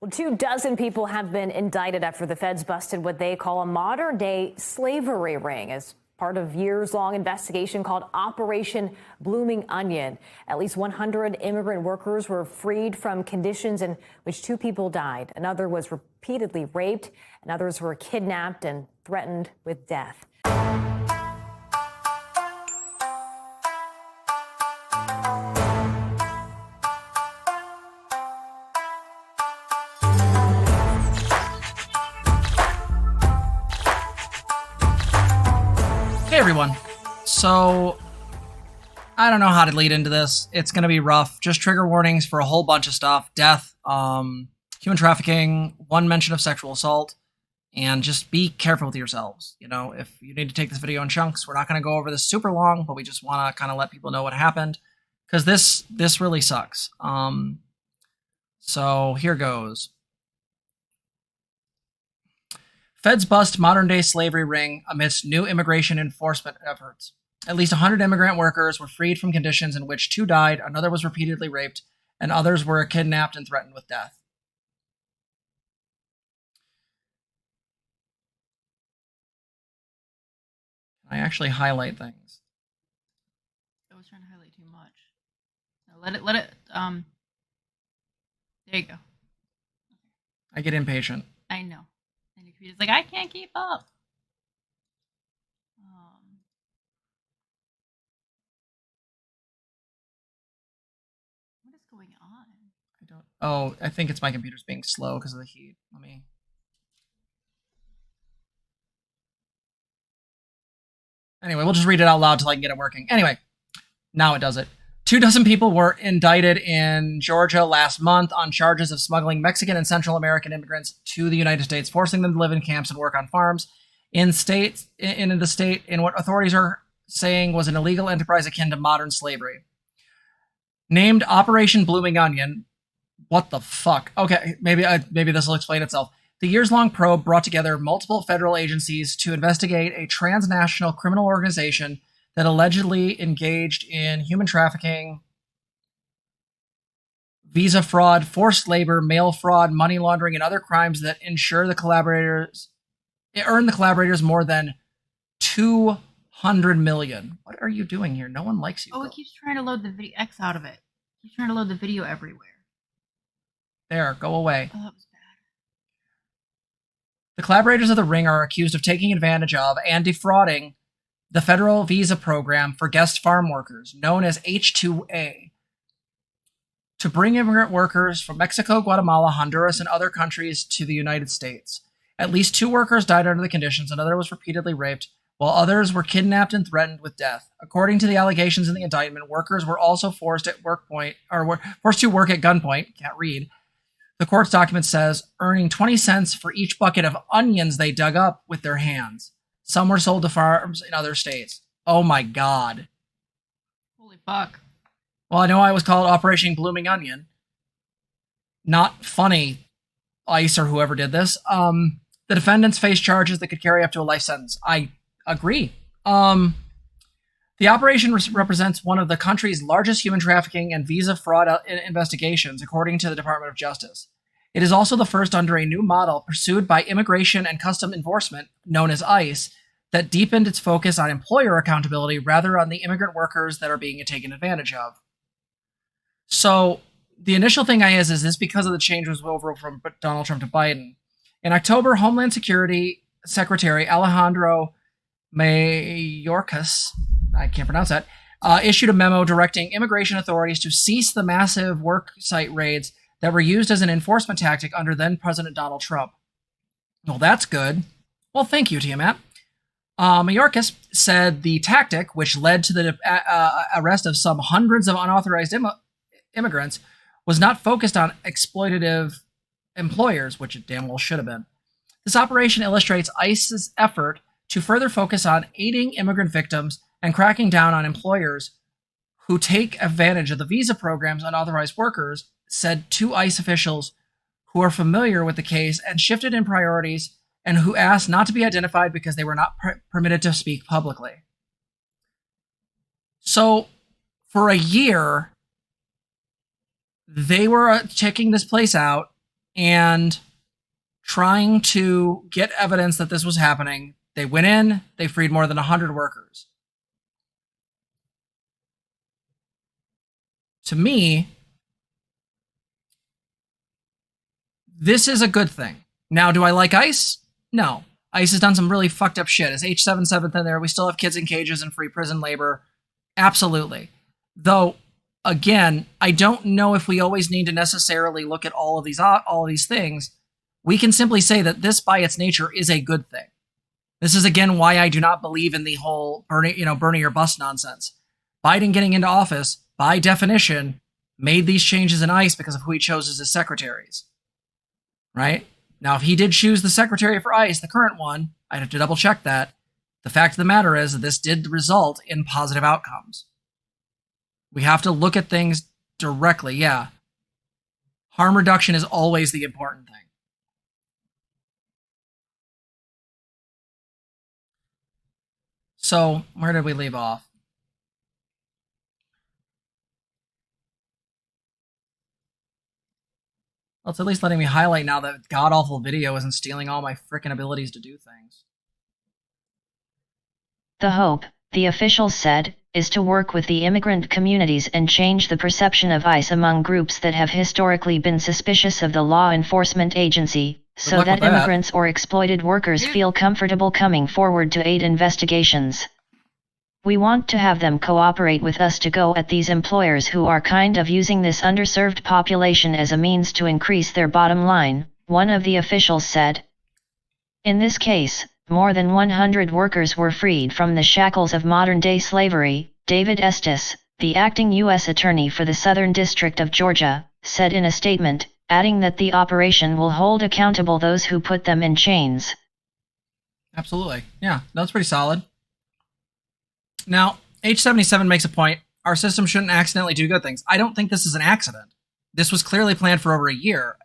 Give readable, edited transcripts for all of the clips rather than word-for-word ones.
Well, 24 people have been indicted after the feds busted what they call a modern-day slavery ring as part of years-long investigation called Operation Blooming Onion. At least 100 immigrant workers were freed from conditions in which 2 people died. Another was repeatedly raped, and others were kidnapped and threatened with death. Hey everyone. So, I don't know how to lead into this. It's going to be rough. Just trigger warnings for a whole bunch of stuff. Death, human trafficking, one mention of sexual assault, and just be careful with yourselves. You know, if you need to take this video in chunks, we're not going to go over this super long, but we just want to kind of let people know what happened, because this really sucks. So here goes. Feds bust modern-day slavery ring amidst new immigration enforcement efforts. At least 100 immigrant workers were freed from conditions in which 2 died, another was repeatedly raped, and others were kidnapped and threatened with death. I actually highlight things. I was trying to highlight too much. No, let it, there you go. I get impatient. I know. And it's like, I can't keep up. What is going on? I don't. Oh, I think it's my computer's being slow because of the heat. Let me. Anyway, we'll just read it out loud till I can get it working. Anyway, now it does it. 24 people were indicted in Georgia last month on charges of smuggling Mexican and Central American immigrants to the United States, forcing them to live in camps and work on farms in the state in what authorities are saying was an illegal enterprise akin to modern slavery. Named Operation Blooming Onion. What the fuck? Okay, maybe this will explain itself. The years-long probe brought together multiple federal agencies to investigate a transnational criminal organization that allegedly engaged in human trafficking, visa fraud, forced labor, mail fraud, money laundering, and other crimes that earn the collaborators more than $200 million. What are you doing here? No one likes you. Oh, it keeps trying to load the video X out of it. It keeps trying to load the video everywhere. There, go away. Oh, that was bad. The collaborators of the ring are accused of taking advantage of and defrauding the federal visa program for guest farm workers, known as H-2A, to bring immigrant workers from Mexico, Guatemala, Honduras, and other countries to the United States. At least 2 workers died under the conditions, another was repeatedly raped, while others were kidnapped and threatened with death. According to the allegations in the indictment, workers were also forced to work at gunpoint, can't read. The court's document says, earning 20 cents for each bucket of onions they dug up with their hands. Some were sold to farms in other states. Oh my god. Holy fuck. Well, I know I was called Operation Blooming Onion. Not funny, ICE or whoever did this. The defendants face charges that could carry up to a life sentence. I agree. The operation represents one of the country's largest human trafficking and visa fraud investigations, according to the Department of Justice. It is also the first under a new model pursued by Immigration and Customs Enforcement, known as ICE, that deepened its focus on employer accountability rather on the immigrant workers that are being taken advantage of. So the initial thing is this because of the changes over from Donald Trump to Biden? In October, Homeland Security Secretary Alejandro Mayorkas, I can't pronounce that, issued a memo directing immigration authorities to cease the massive worksite raids that were used as an enforcement tactic under then-President Donald Trump. Well, that's good. Well, thank you, Tiamat. Mayorkas said the tactic, which led to the arrest of some hundreds of unauthorized immigrants, was not focused on exploitative employers, which it damn well should have been. This operation illustrates ICE's effort to further focus on aiding immigrant victims and cracking down on employers who take advantage of the visa program's unauthorized workers, said 2 ICE officials who are familiar with the case and shifted in priorities and who asked not to be identified because they were not permitted to speak publicly. So, for a year, they were checking this place out, and trying to get evidence that this was happening. They went in, they freed more than 100 workers. To me, this is a good thing. Now, do I like ICE? No. ICE has done some really fucked up shit. Is H77 in there? We still have kids in cages and free prison labor. Absolutely. Though, again, I don't know if we always need to necessarily look at all of these things. We can simply say that this, by its nature, is a good thing. This is, again, why I do not believe in the whole burning or bust nonsense. Biden getting into office, by definition, made these changes in ICE because of who he chose as his secretaries. Right? Now, if he did choose the secretary for ICE, the current one, I'd have to double check that. The fact of the matter is that this did result in positive outcomes. We have to look at things directly, yeah. Harm reduction is always the important thing. So, where did we leave off? Well, it's at least letting me highlight now that god-awful video isn't stealing all my frickin' abilities to do things. The hope, the officials said, is to work with the immigrant communities and change the perception of ICE among groups that have historically been suspicious of the law enforcement agency, so that immigrants or exploited workers feel comfortable coming forward to aid investigations. We want to have them cooperate with us to go at these employers who are kind of using this underserved population as a means to increase their bottom line, one of the officials said. In this case, more than 100 workers were freed from the shackles of modern-day slavery, David Estes, the acting U.S. Attorney for the Southern District of Georgia, said in a statement, adding that the operation will hold accountable those who put them in chains. Absolutely. Yeah, that's pretty solid. Now, H77 makes a point. Our system shouldn't accidentally do good things. I don't think this is an accident. This was clearly planned for over a year.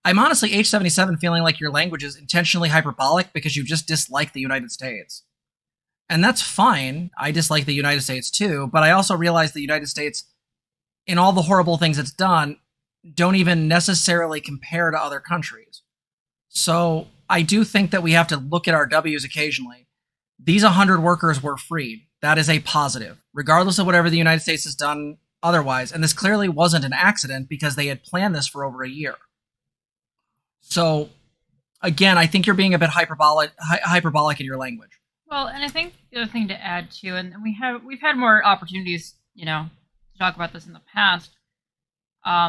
I'm honestly H77 feeling like your language is intentionally hyperbolic because you just dislike the United States. And that's fine. I dislike the United States too, but I also realize the United States, in all the horrible things it's done, don't even necessarily compare to other countries. So I do think that we have to look at our W's occasionally. These 100 workers were freed. That is a positive, regardless of whatever the United States has done otherwise. And this clearly wasn't an accident because they had planned this for over a year. So, again, I think you're being a bit hyperbolic in your language. Well, and I think the other thing to add too, and we've had more opportunities, to talk about this in the past,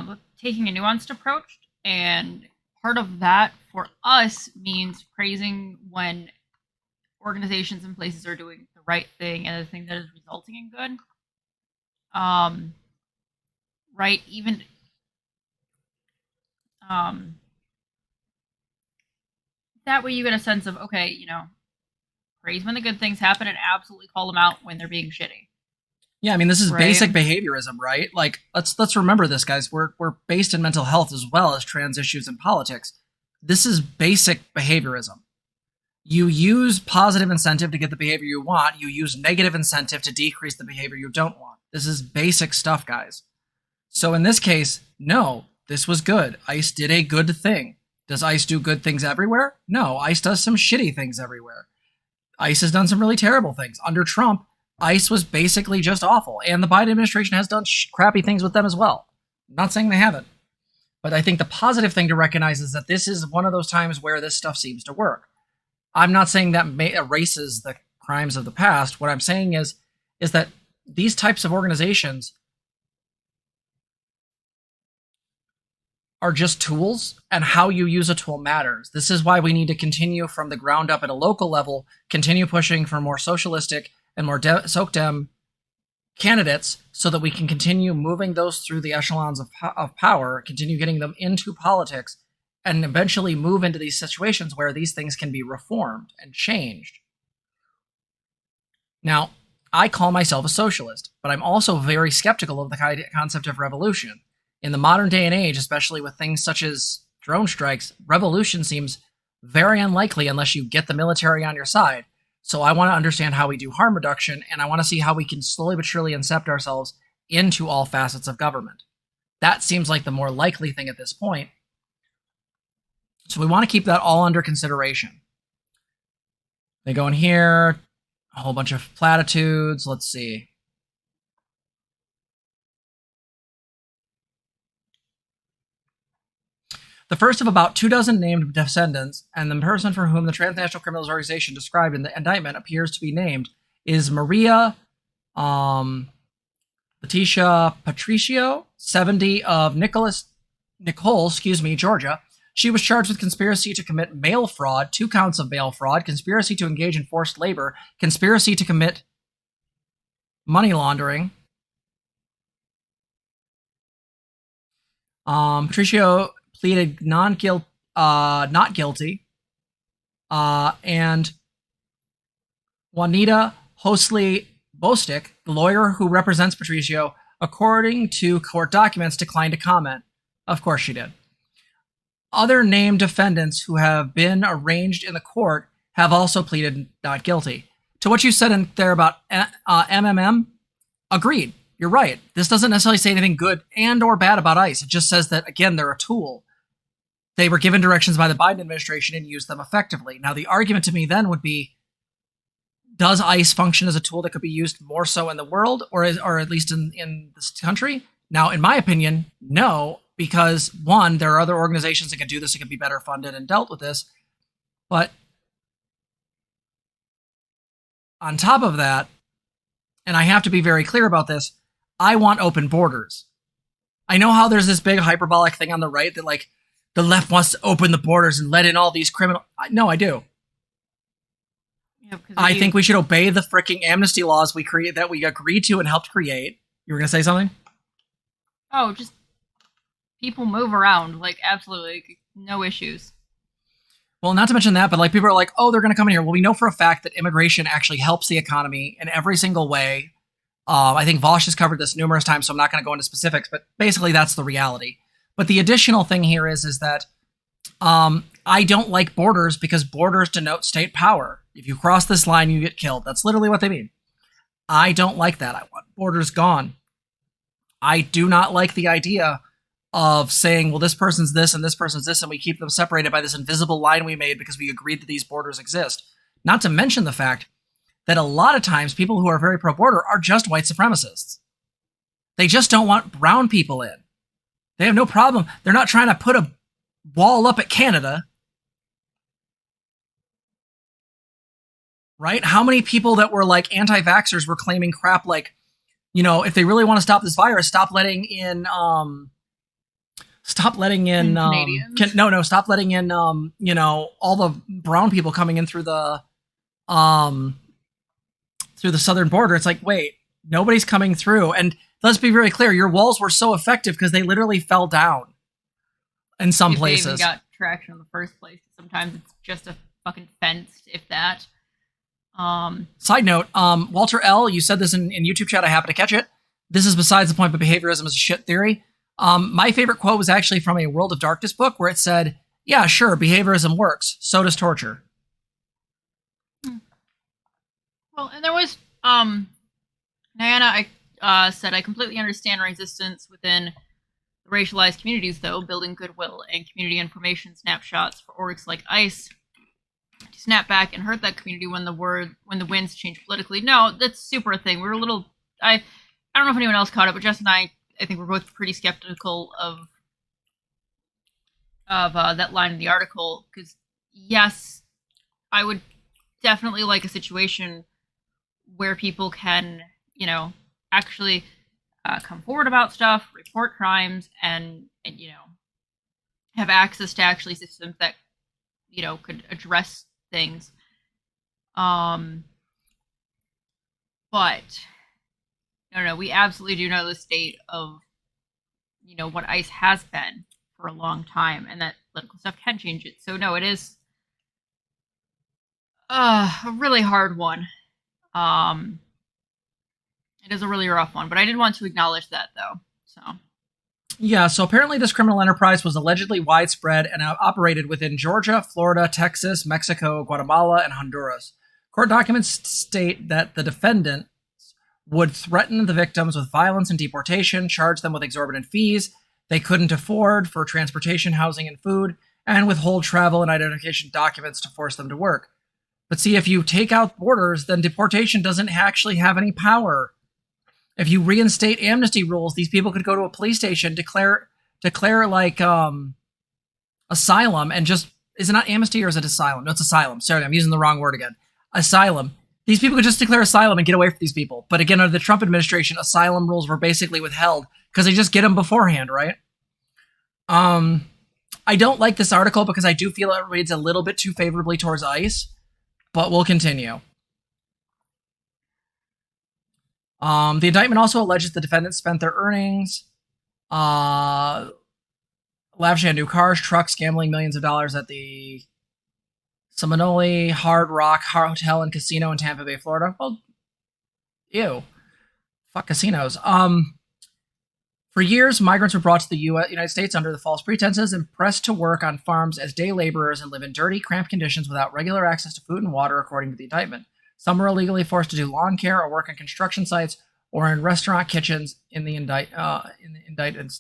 with taking a nuanced approach, and part of that for us means praising when organizations and places are doing the right thing and the thing that is resulting in good. Right? Even that way you get a sense of, okay, praise when the good things happen and absolutely call them out when they're being shitty. Yeah, I mean, this is basic behaviorism, right? Like, let's remember this, guys. We're based in mental health as well as trans issues and politics. This is basic behaviorism. You use positive incentive to get the behavior you want. You use negative incentive to decrease the behavior you don't want. This is basic stuff, guys. So in this case, no, this was good. ICE did a good thing. Does ICE do good things everywhere? No, ICE does some shitty things everywhere. ICE has done some really terrible things. Under Trump, ICE was basically just awful. And the Biden administration has done crappy things with them as well. I'm not saying they haven't. But I think the positive thing to recognize is that this is one of those times where this stuff seems to work. I'm not saying that erases the crimes of the past. What I'm saying is that these types of organizations are just tools, and how you use a tool matters. This is why we need to continue from the ground up at a local level, continue pushing for more socialistic and more SOCDEM candidates so that we can continue moving those through the echelons of power, continue getting them into politics, and eventually move into these situations where these things can be reformed and changed. Now, I call myself a socialist, but I'm also very skeptical of the concept of revolution. In the modern day and age, especially with things such as drone strikes, revolution seems very unlikely unless you get the military on your side. So I want to understand how we do harm reduction, and I want to see how we can slowly but surely incept ourselves into all facets of government. That seems like the more likely thing at this point. So we want to keep that all under consideration. They go in here, a whole bunch of platitudes. Let's see. The first of about 24 named descendants, and the person for whom the Transnational Criminals Organization described in the indictment appears to be named, is Maria Letitia Patricio, 70, of Nicole, Georgia. She was charged with conspiracy to commit mail fraud, 2 counts of mail fraud, conspiracy to engage in forced labor, conspiracy to commit money laundering. Patricio pleaded not guilty. And Juanita Hosley Bostic, the lawyer who represents Patricio, according to court documents, declined to comment. Of course she did. Other named defendants who have been arraigned in the court have also pleaded not guilty. To what you said in there about MMM, agreed. You're right. This doesn't necessarily say anything good and or bad about ICE. It just says that, again, they're a tool. They were given directions by the Biden administration and used them effectively. Now, the argument to me then would be, does ICE function as a tool that could be used more so in the world, or at least in this country? Now, in my opinion, no, because one, there are other organizations that can do this and can be better funded and dealt with this. But on top of that, and I have to be very clear about this, I want open borders. I know how there's this big hyperbolic thing on the right that, like, the left wants to open the borders and let in all these criminals. No, I do. Yeah, I think we should obey the freaking amnesty laws we agreed to and helped create. You were going to say something? Oh, just people move around, like, absolutely, like, no issues. Well, not to mention that, but like people are like, oh, they're going to come in here. Well, we know for a fact that immigration actually helps the economy in every single way. I think Vosh has covered this numerous times, so I'm not going to go into specifics, but basically that's the reality. But the additional thing here is that I don't like borders because borders denote state power. If you cross this line, you get killed. That's literally what they mean. I don't like that. I want borders gone. I do not like the idea of saying, well, this person's this and this person's this, and we keep them separated by this invisible line we made because we agreed that these borders exist. Not to mention the fact that a lot of times people who are very pro-border are just white supremacists. They just don't want brown people in. They have no problem. They're not trying to put a wall up at Canada. Right? How many people that were like anti-vaxxers were claiming crap like, you know, if they really want to stop this virus, stop letting in stop letting in you know, all the brown people coming in through the southern border. It's like, wait, nobody's coming through. And let's be very clear, your walls were so effective because they literally fell down in some places. They even got traction in the first place. Sometimes it's just a fucking fence, if that. Side note, Walter L., you said this in YouTube chat, I happened to catch it. This is besides the point, but behaviorism is a shit theory. My favorite quote was actually from a World of Darkness book where it said, yeah, sure, behaviorism works. So does torture. Well, and there was, Diana, said, I completely understand resistance within the racialized communities, though, building goodwill and community information snapshots for orgs like ICE to snap back and hurt that community when the winds change politically. No, that's super a thing. We're a little, I don't know if anyone else caught it, but Jess and I think we're both pretty skeptical of that line in the article, because yes, I would definitely like a situation where people can, you know, actually come forward about stuff, report crimes, and you know, have access to actually systems that, you know, could address things. But no, we absolutely do know the state of, you know, what ICE has been for a long time, and that political stuff can change it. So no, it is a really hard one. It is a really rough one, but I did want to acknowledge that, though. So yeah, so apparently this criminal enterprise was allegedly widespread and operated within Georgia, Florida, Texas, Mexico, Guatemala, and Honduras. Court documents state that the defendants would threaten the victims with violence and deportation, charge them with exorbitant fees they couldn't afford for transportation, housing, and food, and withhold travel and identification documents to force them to work. But see, if you take out borders, then deportation doesn't actually have any power. If you reinstate amnesty rules, these people could go to a police station, declare like asylum, and just, is it not amnesty or is it asylum? No, it's asylum. Sorry, I'm using the wrong word again. Asylum. These people could just declare asylum and get away from these people. But again, under the Trump administration, asylum rules were basically withheld because they just get them beforehand, right? I don't like this article because I do feel it reads a little bit too favorably towards ICE, but we'll continue. The indictment also alleges the defendants spent their earnings lavishing on new cars, trucks, gambling millions of dollars at the Seminole Hard Rock Hotel and Casino in Tampa Bay, Florida. Well, ew. Fuck casinos. For years, migrants were brought to the United States under the false pretenses and pressed to work on farms as day laborers and live in dirty, cramped conditions without regular access to food and water, according to the indictment. Some were illegally forced to do lawn care or work on construction sites or in restaurant kitchens in indictment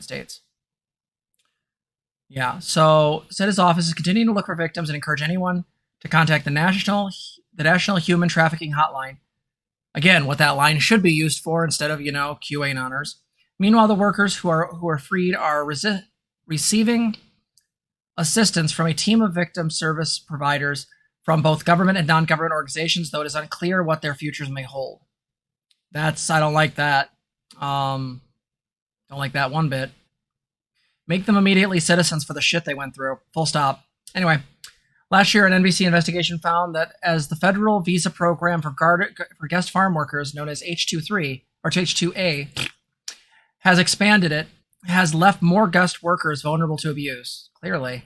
states. Yeah, so said his office is continuing to look for victims and encourage anyone to contact the National Human Trafficking Hotline. Again, what that line should be used for instead of, QAnoners. Meanwhile, the workers who are freed are receiving assistance from a team of victim service providers from both government and non-government organizations, though it is unclear what their futures may hold. I don't like that. Don't like that one bit. Make them immediately citizens for the shit they went through. Full stop. Anyway, last year, an NBC investigation found that as the federal visa program for guest farm workers, known as H-23 or H-2A, has expanded, it has left more guest workers vulnerable to abuse. Clearly.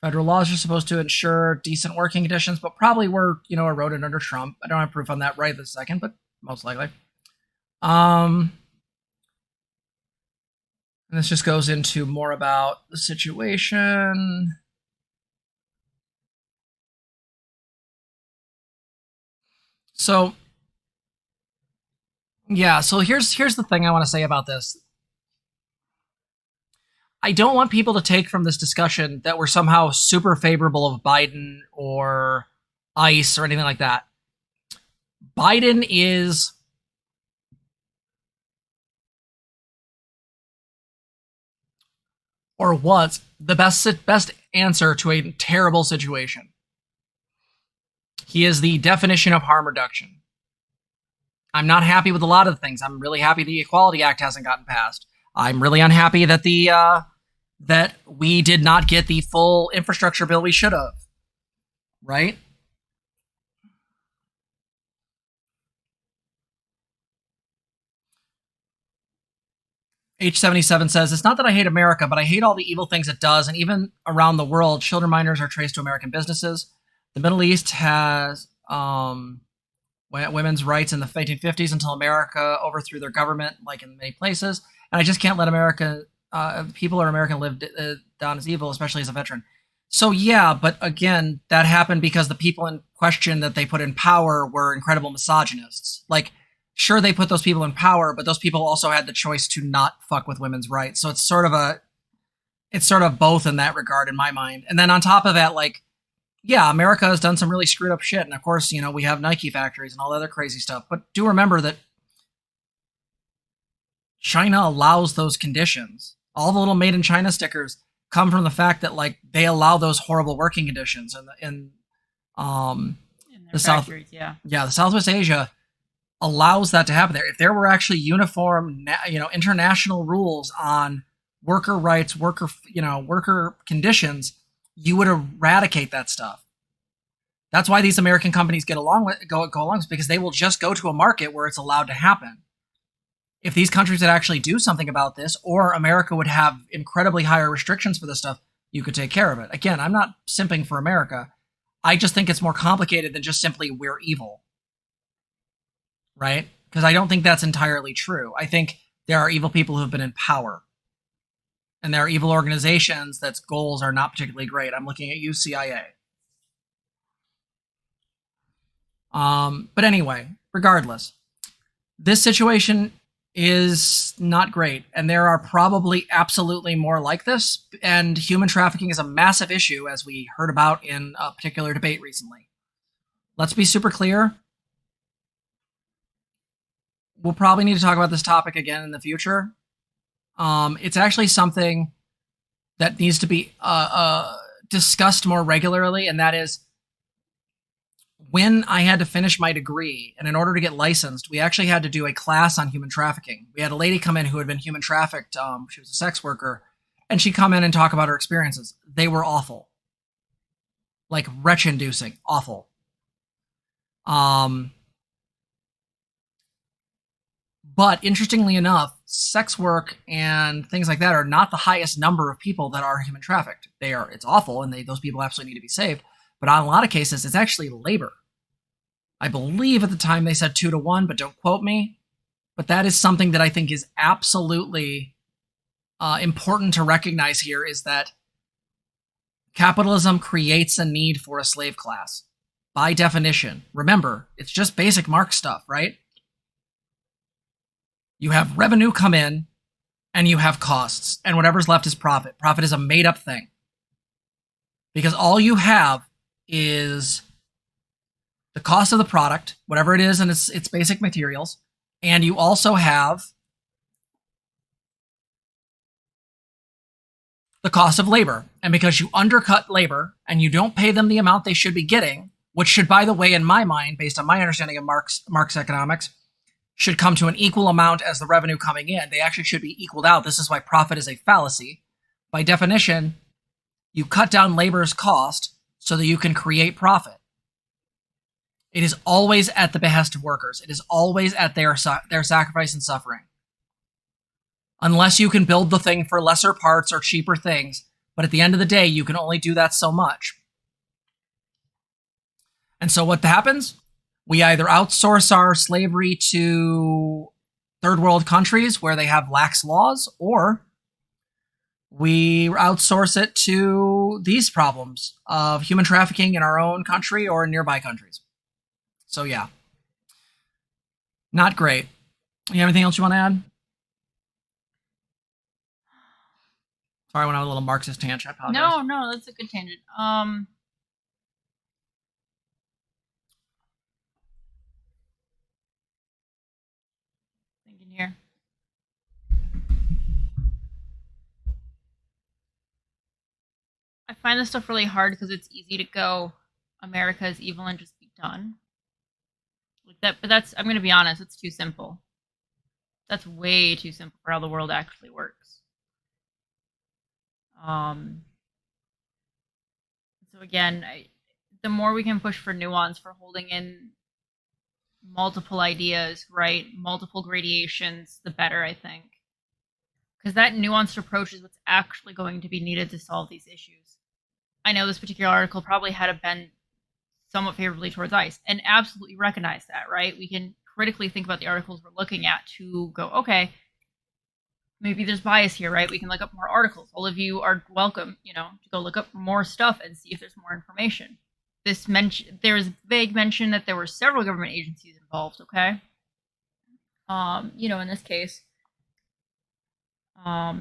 Federal laws are supposed to ensure decent working conditions, but probably were, eroded under Trump. I don't have proof on that right this second, but most likely. And this just goes into more about the situation. So, yeah, so here's the thing I want to say about this. I don't want people to take from this discussion that we're somehow super favorable of Biden or ICE or anything like that. Biden is or was the best answer to a terrible situation. He is the definition of harm reduction. I'm not happy with a lot of the things. I'm really happy the Equality Act hasn't gotten passed. I'm really unhappy that that we did not get the full infrastructure bill we should have. Right? H77 says, it's not that I hate America, but I hate all the evil things it does, and even around the world, children minors are traced to American businesses. The Middle East has women's rights in the 1850s until America overthrew their government, like in many places. And I just can't let people in America live down as evil, especially as a veteran. So yeah, but again, that happened because the people in question that they put in power were incredible misogynists. Like, sure, they put those people in power, but those people also had the choice to not fuck with women's rights. So it's sort of both in that regard in my mind. And then on top of that, like, yeah, America has done some really screwed up shit. And of course, we have Nike factories and all the other crazy stuff. But do remember that China allows those conditions. All the little made in China stickers come from the fact that, like, they allow those horrible working conditions in the factories, the Southwest Asia allows that to happen there. If there were actually uniform, international rules on worker rights, worker conditions, you would eradicate that stuff. That's why these American companies go along with because they will just go to a market where it's allowed to happen. If these countries would actually do something about this, or America would have incredibly higher restrictions for this stuff, you could take care of it. Again, I'm not simping for America. I just think it's more complicated than just simply we're evil. Right? Because I don't think that's entirely true. I think there are evil people who have been in power. And there are evil organizations that's goals are not particularly great. I'm looking at you, CIA. But anyway, regardless, this situation is not great. And there are probably absolutely more like this. And human trafficking is a massive issue, as we heard about in a particular debate recently. Let's be super clear. We'll probably need to talk about this topic again in the future. It's actually something that needs to be discussed more regularly, and that is when I had to finish my degree, and in order to get licensed, we actually had to do a class on human trafficking. We had a lady come in who had been human trafficked. She was a sex worker, and she'd come in and talk about her experiences. They were awful. Like retch-inducing, awful. But interestingly enough, sex work and things like that are not the highest number of people that are human trafficked. It's awful, and those people absolutely need to be saved. But on a lot of cases, it's actually labor. I believe at the time they said 2 to 1, but don't quote me. But that is something that I think is absolutely important to recognize here, is that capitalism creates a need for a slave class. By definition. Remember, it's just basic Marx stuff, right? You have revenue come in, and you have costs, and whatever's left is profit. Profit is a made-up thing. Because all you have is the cost of the product, whatever it is, and its basic materials, and you also have the cost of labor. And because you undercut labor, and you don't pay them the amount they should be getting, which should, by the way, in my mind, based on my understanding of Marx economics, should come to an equal amount as the revenue coming in. They actually should be equaled out. This is why profit is a fallacy. By definition, you cut down labor's cost so that you can create profit. It is always at the behest of workers. It is always at their sacrifice and suffering. Unless you can build the thing for lesser parts or cheaper things, but at the end of the day, you can only do that so much. And so what happens? We either outsource our slavery to third world countries where they have lax laws, or we outsource it to these problems of human trafficking in our own country or in nearby countries. So yeah, not great. You have anything else you want to add? Sorry, I went on a little Marxist tangent. I apologize. No, that's a good tangent. Thinking here. I find this stuff really hard because it's easy to go, America is evil and just be done. Like that, but I'm going to be honest, it's too simple. That's way too simple for how the world actually works. So again, the more we can push for nuance, for holding in multiple ideas, right, multiple gradations, the better, I think. Because that nuanced approach is what's actually going to be needed to solve these issues. I know this particular article probably had to bend somewhat favorably towards ICE, and absolutely recognize that, right? We can critically think about the articles we're looking at to go, okay, maybe there's bias here, right? We can look up more articles. All of you are welcome, to go look up more stuff and see if there's more information. There's vague mention that there were several government agencies involved, okay? In this case. But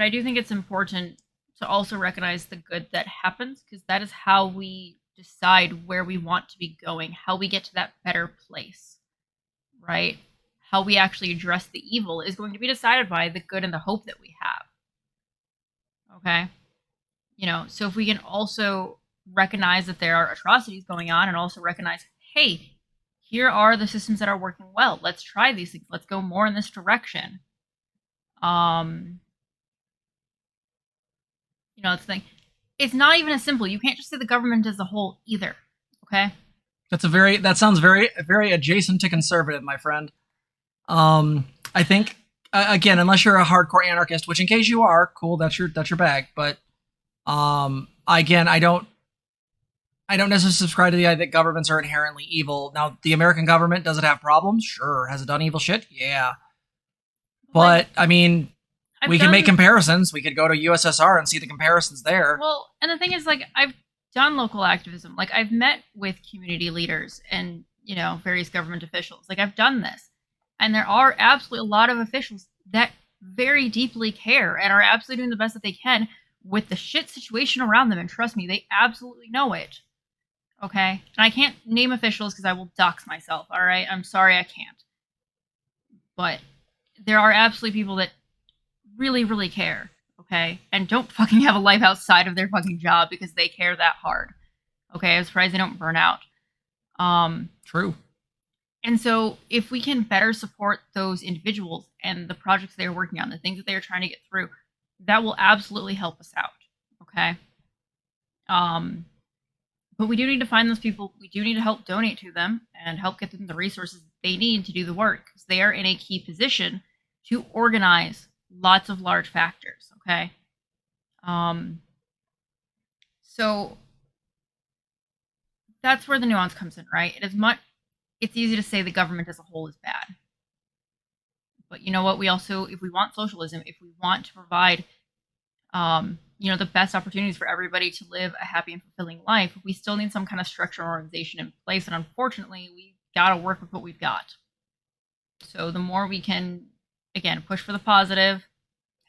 I do think it's important to also recognize the good that happens, because that is how we decide where we want to be going, how we get to that better place, right? How we actually address the evil is going to be decided by the good and the hope that we have. Okay? So if we can also recognize that there are atrocities going on, and also recognize, hey, here are the systems that are working well. Let's try these things. Let's go more in this direction. It's the thing. It's not even as simple. You can't just say the government as a whole either. Okay? That sounds very, very adjacent to conservative, my friend. I think again, unless you're a hardcore anarchist, which in case you are, cool, that's your bag. But again, I don't necessarily subscribe to the idea that governments are inherently evil. Now, the American government, does it have problems? Sure. Has it done evil shit? Yeah. But I mean, we can make comparisons. We could go to USSR and see the comparisons there. Well, and the thing is, I've done local activism. I've met with community leaders and, various government officials. I've done this. And there are absolutely a lot of officials that very deeply care and are absolutely doing the best that they can with the shit situation around them. And trust me, they absolutely know it. Okay? And I can't name officials because I will dox myself, all right? I'm sorry, I can't. But there are absolutely people that really, really care, okay? And don't fucking have a life outside of their fucking job because they care that hard. Okay? I'm surprised they don't burn out. True. And so if we can better support those individuals and the projects they are working on, the things that they are trying to get through, that will absolutely help us out. Okay? But we do need to find those people. We do need to help donate to them and help get them the resources they need to do the work, because they are in a key position to organize lots of large factors. Okay? So that's where the nuance comes in, right? It's easy to say the government as a whole is bad. But you know what? We also, if we want socialism, if we want to provide, the best opportunities for everybody to live a happy and fulfilling life, we still need some kind of structure and organization in place. And unfortunately, we got to work with what we've got. So the more we can, again, push for the positive,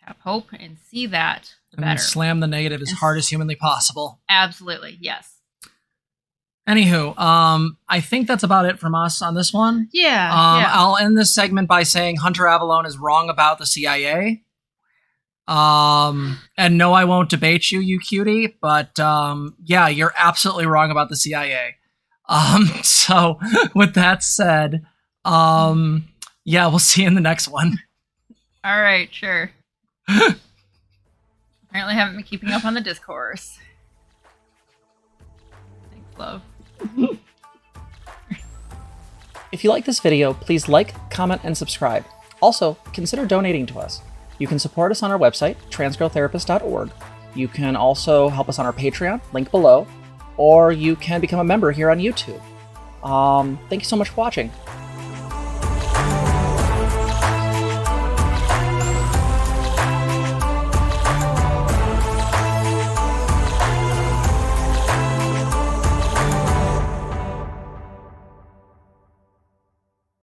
have hope, and see that, the better. And slam the negative as hard as humanly possible. Absolutely, yes. Anywho, I think that's about it from us on this one. Yeah. I'll end this segment by saying Hunter Avallone is wrong about the CIA. And no, I won't debate you, you cutie, but yeah, you're absolutely wrong about the CIA. So with that said, yeah, we'll see you in the next one. All right, sure. Apparently haven't been keeping up on the discourse. Thanks, love. If you like this video, please like, comment, and subscribe. Also, consider donating to us. You can support us on our website, transgirltherapist.org. You can also help us on our Patreon, link below, or you can become a member here on YouTube. Thank you so much for watching.